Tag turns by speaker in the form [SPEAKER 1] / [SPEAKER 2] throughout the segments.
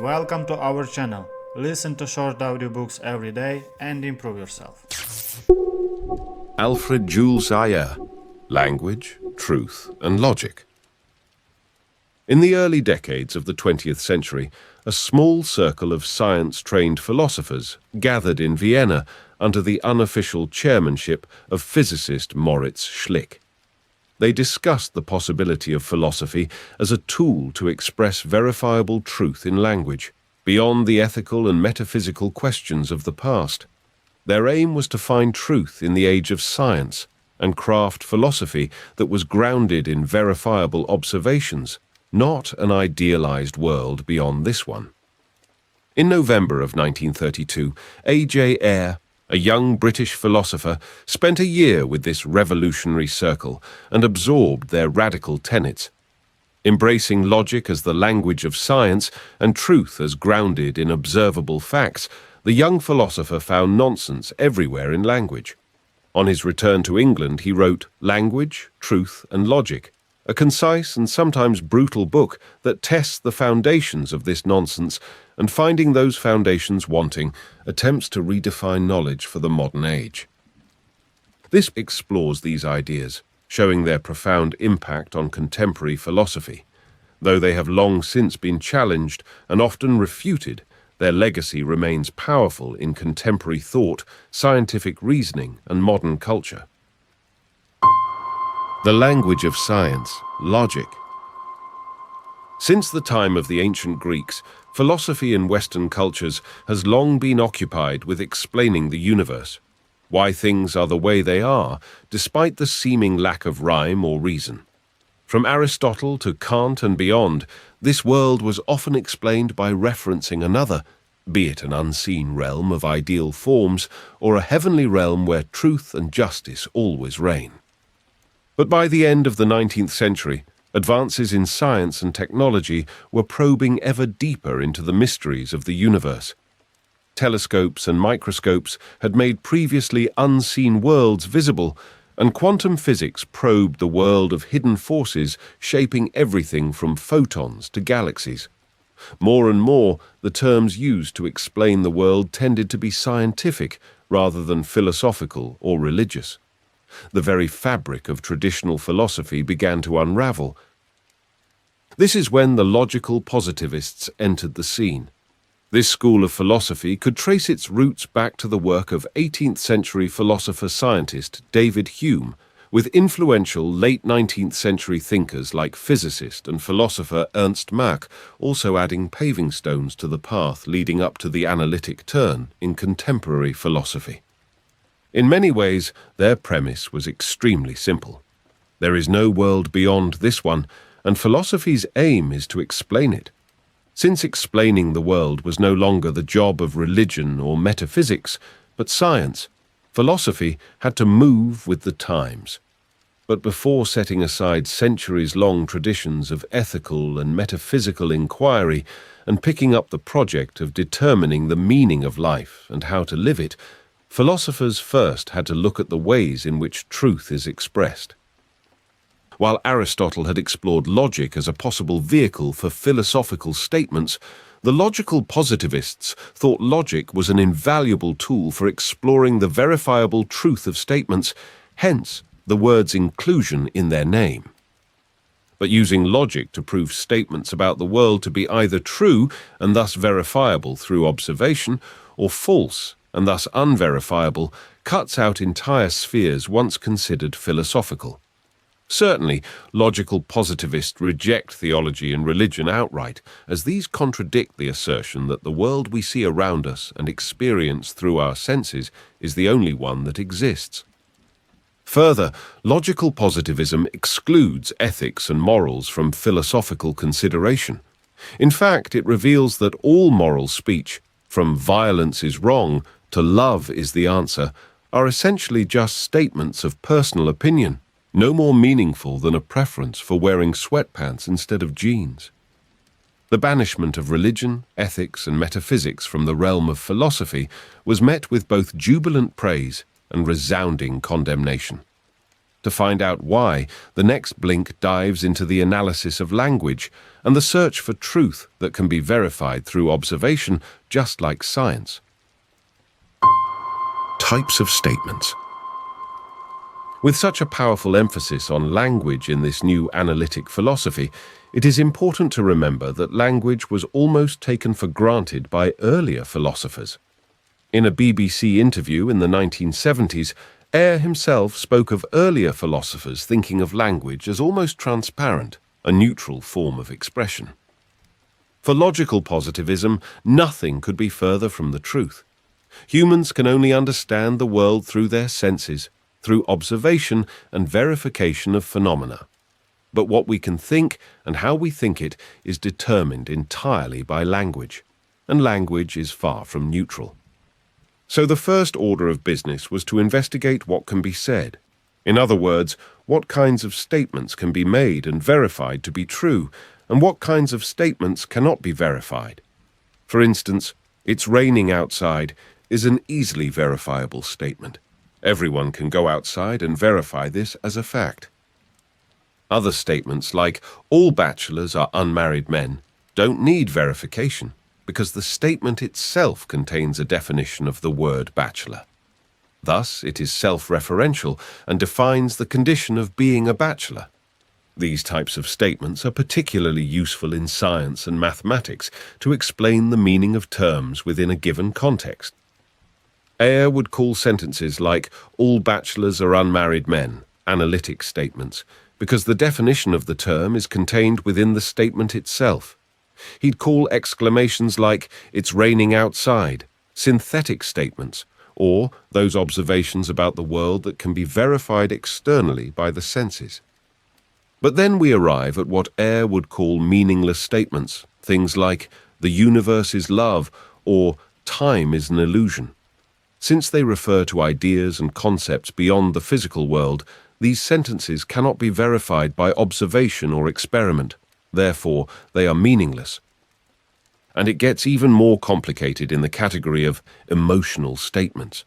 [SPEAKER 1] Welcome to our channel. Listen to short audiobooks every day and improve yourself.
[SPEAKER 2] Alfred Jules Ayer, Language, Truth and Logic. In the early decades of the 20th century, a small circle of science-trained philosophers gathered in Vienna under the unofficial chairmanship of physicist Moritz Schlick. They discussed the possibility of philosophy as a tool to express verifiable truth in language, beyond the ethical and metaphysical questions of the past. Their aim was to find truth in the age of science and craft philosophy that was grounded in verifiable observations, not an idealized world beyond this one. In November of 1932, A.J. Ayer, a young British philosopher, spent a year with this revolutionary circle and absorbed their radical tenets. Embracing logic as the language of science and truth as grounded in observable facts, the young philosopher found nonsense everywhere in language. On his return to England, he wrote Language, Truth and Logic, a concise and sometimes brutal book that tests the foundations of this nonsense and, finding those foundations wanting, attempts to redefine knowledge for the modern age. This explores these ideas, showing their profound impact on contemporary philosophy. Though they have long since been challenged and often refuted, their legacy remains powerful in contemporary thought, scientific reasoning, and modern culture. The language of science, logic. Since the time of the ancient Greeks, philosophy in Western cultures has long been occupied with explaining the universe, why things are the way they are, despite the seeming lack of rhyme or reason. From Aristotle to Kant and beyond, this world was often explained by referencing another, be it an unseen realm of ideal forms or a heavenly realm where truth and justice always reign. But by the end of the 19th century, advances in science and technology were probing ever deeper into the mysteries of the universe. Telescopes and microscopes had made previously unseen worlds visible, and quantum physics probed the world of hidden forces shaping everything from photons to galaxies. More and more, the terms used to explain the world tended to be scientific rather than philosophical or religious. The very fabric of traditional philosophy began to unravel. This is when the logical positivists entered the scene. This school of philosophy could trace its roots back to the work of 18th century philosopher-scientist David Hume, with influential late 19th century thinkers like physicist and philosopher Ernst Mach also adding paving stones to the path leading up to the analytic turn in contemporary philosophy. In many ways, their premise was extremely simple. There is no world beyond this one, and philosophy's aim is to explain it. Since explaining the world was no longer the job of religion or metaphysics, but science, philosophy had to move with the times. But before setting aside centuries-long traditions of ethical and metaphysical inquiry and picking up the project of determining the meaning of life and how to live it, philosophers first had to look at the ways in which truth is expressed. While Aristotle had explored logic as a possible vehicle for philosophical statements, the logical positivists thought logic was an invaluable tool for exploring the verifiable truth of statements, hence the word's inclusion in their name. But using logic to prove statements about the world to be either true and thus verifiable through observation, or false and thus unverifiable, cuts out entire spheres once considered philosophical. Certainly, logical positivists reject theology and religion outright, as these contradict the assertion that the world we see around us and experience through our senses is the only one that exists. Further, logical positivism excludes ethics and morals from philosophical consideration. In fact, it reveals that all moral speech, from violence is wrong to love is the answer, are essentially just statements of personal opinion, no more meaningful than a preference for wearing sweatpants instead of jeans. The banishment of religion, ethics, and metaphysics from the realm of philosophy was met with both jubilant praise and resounding condemnation. To find out why, the next blink dives into the analysis of language and the search for truth that can be verified through observation, just like science. Types of statements. With such a powerful emphasis on language in this new analytic philosophy, it is important to remember that language was almost taken for granted by earlier philosophers. In a BBC interview in the 1970s, Ayer himself spoke of earlier philosophers thinking of language as almost transparent, a neutral form of expression. For logical positivism, nothing could be further from the truth. Humans can only understand the world through their senses, through observation and verification of phenomena. But what we can think and how we think it is determined entirely by language, and language is far from neutral. So the first order of business was to investigate what can be said. In other words, what kinds of statements can be made and verified to be true, and what kinds of statements cannot be verified. For instance, "It's raining outside" is an easily verifiable statement. Everyone can go outside and verify this as a fact. Other statements like "all bachelors are unmarried men" don't need verification because the statement itself contains a definition of the word bachelor. Thus, it is self-referential and defines the condition of being a bachelor. These types of statements are particularly useful in science and mathematics to explain the meaning of terms within a given context. Ayer would call sentences like "all bachelors are unmarried men" analytic statements, because the definition of the term is contained within the statement itself. He'd call exclamations like "it's raining outside" synthetic statements, or those observations about the world that can be verified externally by the senses. But then we arrive at what Ayer would call meaningless statements, things like "the universe is love" or "time is an illusion." Since they refer to ideas and concepts beyond the physical world, these sentences cannot be verified by observation or experiment. Therefore, they are meaningless. And it gets even more complicated in the category of emotional statements.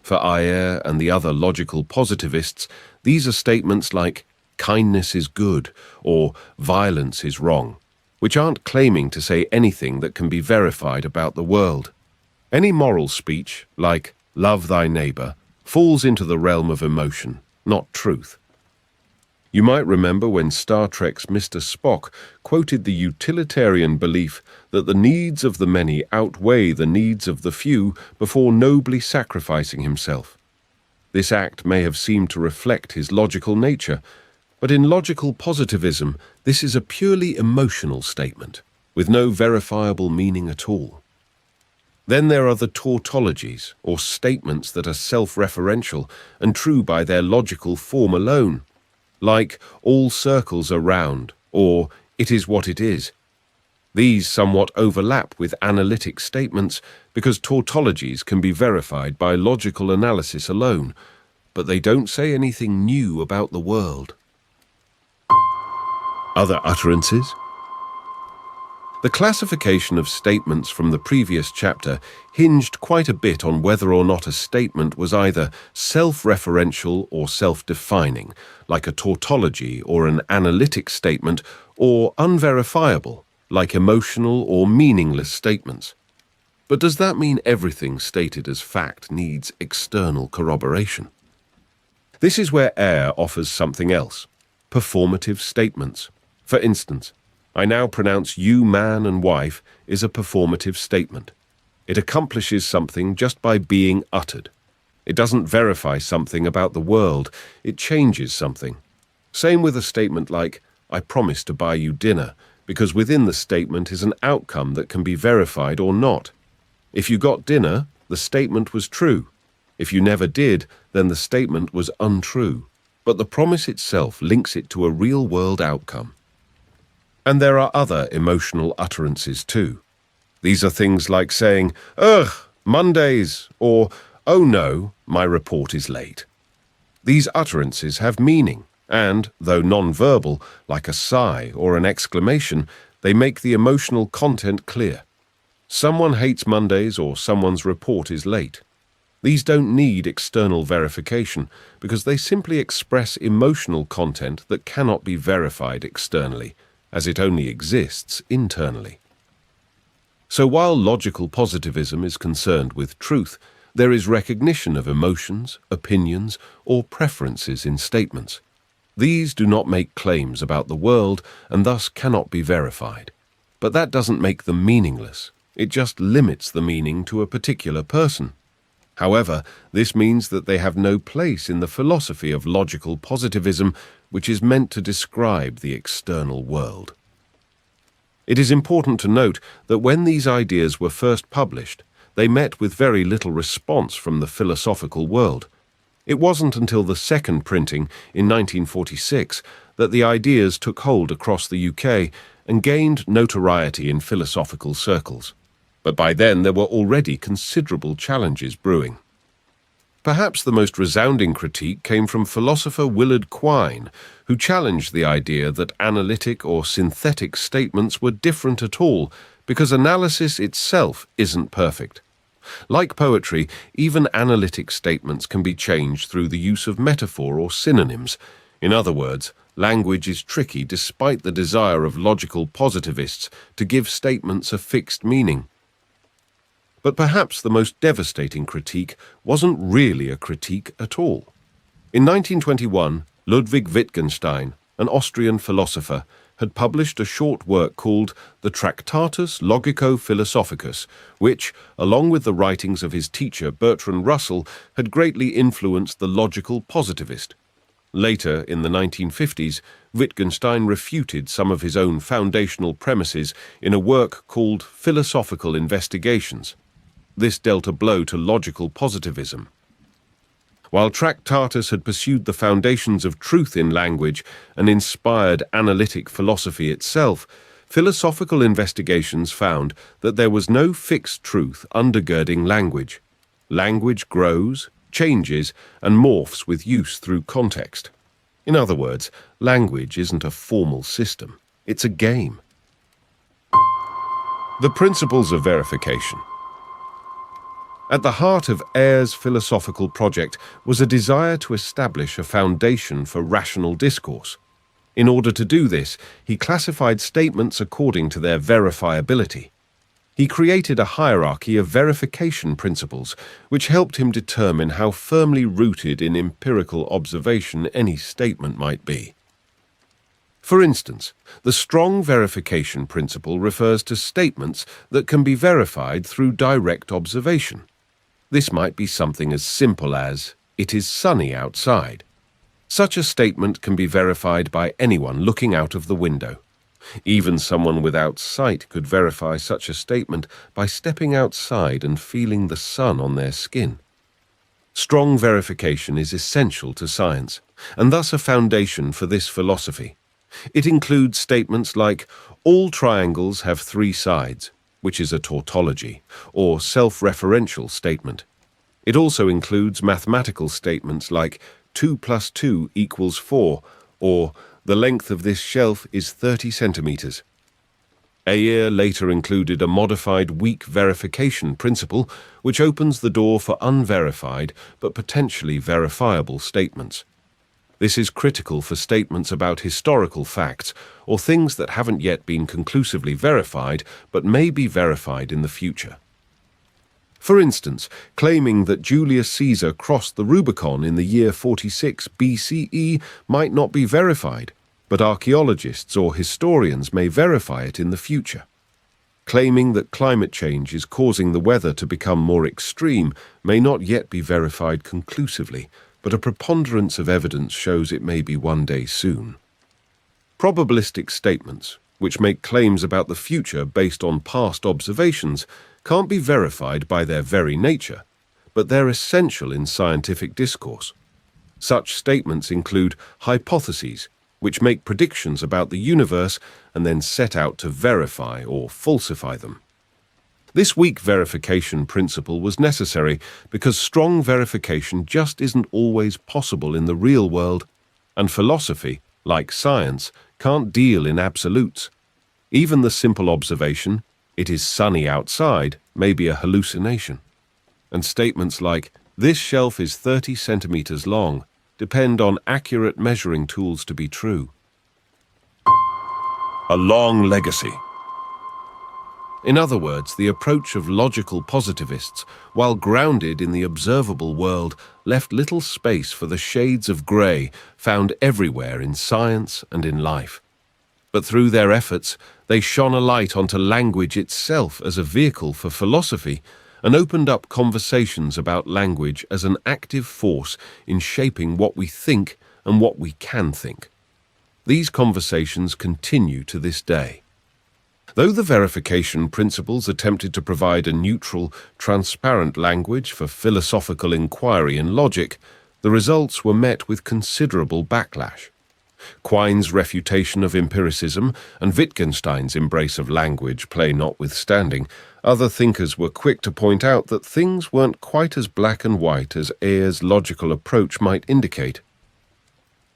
[SPEAKER 2] For Ayer and the other logical positivists, these are statements like "kindness is good" or "violence is wrong," which aren't claiming to say anything that can be verified about the world. Any moral speech, like "love thy neighbor," falls into the realm of emotion, not truth. You might remember when Star Trek's Mr. Spock quoted the utilitarian belief that the needs of the many outweigh the needs of the few before nobly sacrificing himself. This act may have seemed to reflect his logical nature, but in logical positivism, this is a purely emotional statement, with no verifiable meaning at all. Then there are the tautologies, or statements that are self-referential and true by their logical form alone, like "all circles are round," or "it is what it is." These somewhat overlap with analytic statements because tautologies can be verified by logical analysis alone, but they don't say anything new about the world. Other utterances. The classification of statements from the previous chapter hinged quite a bit on whether or not a statement was either self-referential or self-defining, like a tautology or an analytic statement, or unverifiable, like emotional or meaningless statements. But does that mean everything stated as fact needs external corroboration? This is where Ayer offers something else: performative statements. For instance, "I now pronounce you man and wife" is a performative statement. It accomplishes something just by being uttered. It doesn't verify something about the world, it changes something. Same with a statement like "I promise to buy you dinner," because within the statement is an outcome that can be verified or not. If you got dinner, the statement was true. If you never did, then the statement was untrue. But the promise itself links it to a real-world outcome. And there are other emotional utterances too. These are things like saying, "Ugh, Mondays," or "Oh no, my report is late." These utterances have meaning, and, though non-verbal, like a sigh or an exclamation, they make the emotional content clear. Someone hates Mondays or someone's report is late. These don't need external verification because they simply express emotional content that cannot be verified externally, as it only exists internally. So while logical positivism is concerned with truth, there is recognition of emotions, opinions, or preferences in statements. These do not make claims about the world and thus cannot be verified. But that doesn't make them meaningless. It just limits the meaning to a particular person. However, this means that they have no place in the philosophy of logical positivism, which is meant to describe the external world. It is important to note that when these ideas were first published, they met with very little response from the philosophical world. It wasn't until the second printing in 1946 that the ideas took hold across the UK and gained notoriety in philosophical circles. But by then there were already considerable challenges brewing. Perhaps the most resounding critique came from philosopher Willard Quine, who challenged the idea that analytic or synthetic statements were different at all because analysis itself isn't perfect. Like poetry, even analytic statements can be changed through the use of metaphor or synonyms. In other words, language is tricky despite the desire of logical positivists to give statements a fixed meaning. But perhaps the most devastating critique wasn't really a critique at all. In 1921, Ludwig Wittgenstein, an Austrian philosopher, had published a short work called the Tractatus Logico-Philosophicus, which, along with the writings of his teacher Bertrand Russell, had greatly influenced the logical positivist. Later, in the 1950s, Wittgenstein refuted some of his own foundational premises in a work called Philosophical Investigations. This dealt a blow to logical positivism. While Tractatus had pursued the foundations of truth in language and inspired analytic philosophy itself, philosophical investigations found that there was no fixed truth undergirding language. Language grows, changes, and morphs with use through context. In other words, language isn't a formal system, it's a game. The principles of verification. At the heart of Ayer's philosophical project was a desire to establish a foundation for rational discourse. In order to do this, he classified statements according to their verifiability. He created a hierarchy of verification principles, which helped him determine how firmly rooted in empirical observation any statement might be. For instance, the strong verification principle refers to statements that can be verified through direct observation. This might be something as simple as, "It is sunny outside." Such a statement can be verified by anyone looking out of the window. Even someone without sight could verify such a statement by stepping outside and feeling the sun on their skin. Strong verification is essential to science, and thus a foundation for this philosophy. It includes statements like, "All triangles have three sides," which is a tautology, or self-referential statement. It also includes mathematical statements like 2 + 2 = 4, or "The length of this shelf is 30 centimeters. Ayer later included a modified weak verification principle, which opens the door for unverified but potentially verifiable statements. This is critical for statements about historical facts or things that haven't yet been conclusively verified but may be verified in the future. For instance, claiming that Julius Caesar crossed the Rubicon in the year 46 BCE might not be verified, but archaeologists or historians may verify it in the future. Claiming that climate change is causing the weather to become more extreme may not yet be verified conclusively, but a preponderance of evidence shows it may be one day soon. Probabilistic statements, which make claims about the future based on past observations, can't be verified by their very nature, but they're essential in scientific discourse. Such statements include hypotheses, which make predictions about the universe and then set out to verify or falsify them. This weak verification principle was necessary because strong verification just isn't always possible in the real world, and philosophy, like science, can't deal in absolutes. Even the simple observation, "It is sunny outside," may be a hallucination. And statements like, This shelf is 30 centimeters long, depend on accurate measuring tools to be true. A long legacy. In other words, the approach of logical positivists, while grounded in the observable world, left little space for the shades of grey found everywhere in science and in life. But through their efforts, they shone a light onto language itself as a vehicle for philosophy and opened up conversations about language as an active force in shaping what we think and what we can think. These conversations continue to this day. Though the verification principles attempted to provide a neutral, transparent language for philosophical inquiry and logic, the results were met with considerable backlash. Quine's refutation of empiricism and Wittgenstein's embrace of language play notwithstanding, other thinkers were quick to point out that things weren't quite as black and white as Ayer's logical approach might indicate.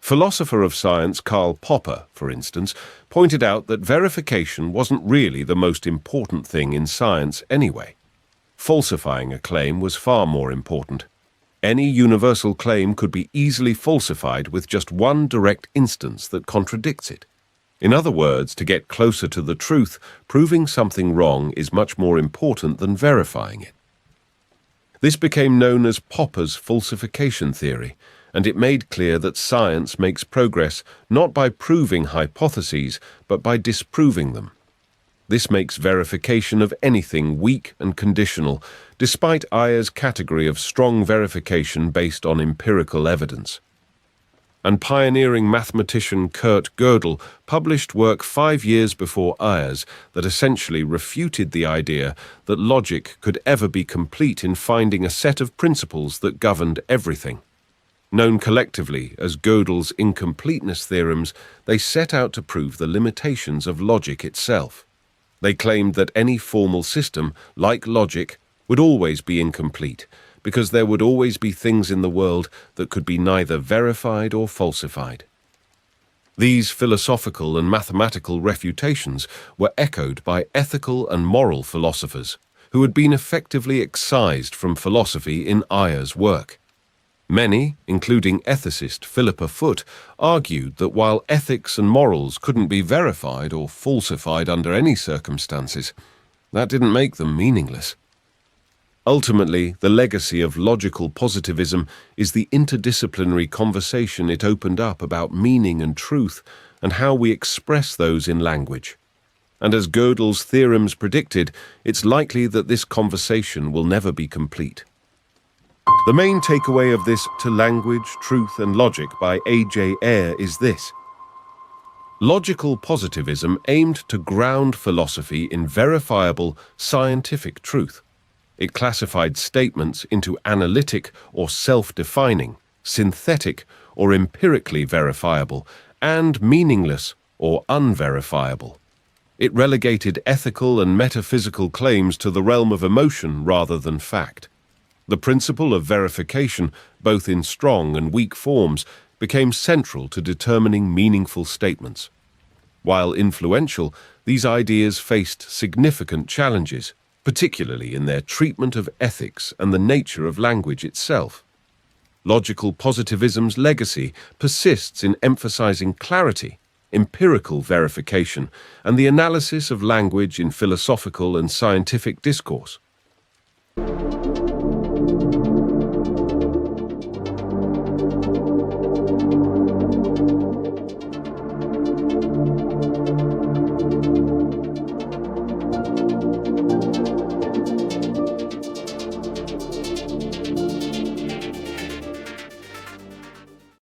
[SPEAKER 2] Philosopher of science Karl Popper, for instance, pointed out that verification wasn't really the most important thing in science anyway. Falsifying a claim was far more important. Any universal claim could be easily falsified with just one direct instance that contradicts it. In other words, to get closer to the truth, proving something wrong is much more important than verifying it. This became known as Popper's falsification theory, and it made clear that science makes progress not by proving hypotheses, but by disproving them. This makes verification of anything weak and conditional, despite Ayer's category of strong verification based on empirical evidence. And pioneering mathematician Kurt Gödel published work 5 years before Ayer's that essentially refuted the idea that logic could ever be complete in finding a set of principles that governed everything. Known collectively as Gödel's incompleteness theorems, they set out to prove the limitations of logic itself. They claimed that any formal system, like logic, would always be incomplete, because there would always be things in the world that could be neither verified or falsified. These philosophical and mathematical refutations were echoed by ethical and moral philosophers, who had been effectively excised from philosophy in Ayer's work. Many, including ethicist Philippa Foot, argued that while ethics and morals couldn't be verified or falsified under any circumstances, that didn't make them meaningless. Ultimately, the legacy of logical positivism is the interdisciplinary conversation it opened up about meaning and truth and how we express those in language. And as Gödel's theorems predicted, it's likely that this conversation will never be complete. The main takeaway of this To Language, Truth and Logic by A.J. Ayer is this. Logical positivism aimed to ground philosophy in verifiable, scientific truth. It classified statements into analytic or self-defining, synthetic or empirically verifiable, and meaningless or unverifiable. It relegated ethical and metaphysical claims to the realm of emotion rather than fact. The principle of verification, both in strong and weak forms, became central to determining meaningful statements. While influential, these ideas faced significant challenges, particularly in their treatment of ethics and the nature of language itself. Logical positivism's legacy persists in emphasizing clarity, empirical verification, and the analysis of language in philosophical and scientific discourse.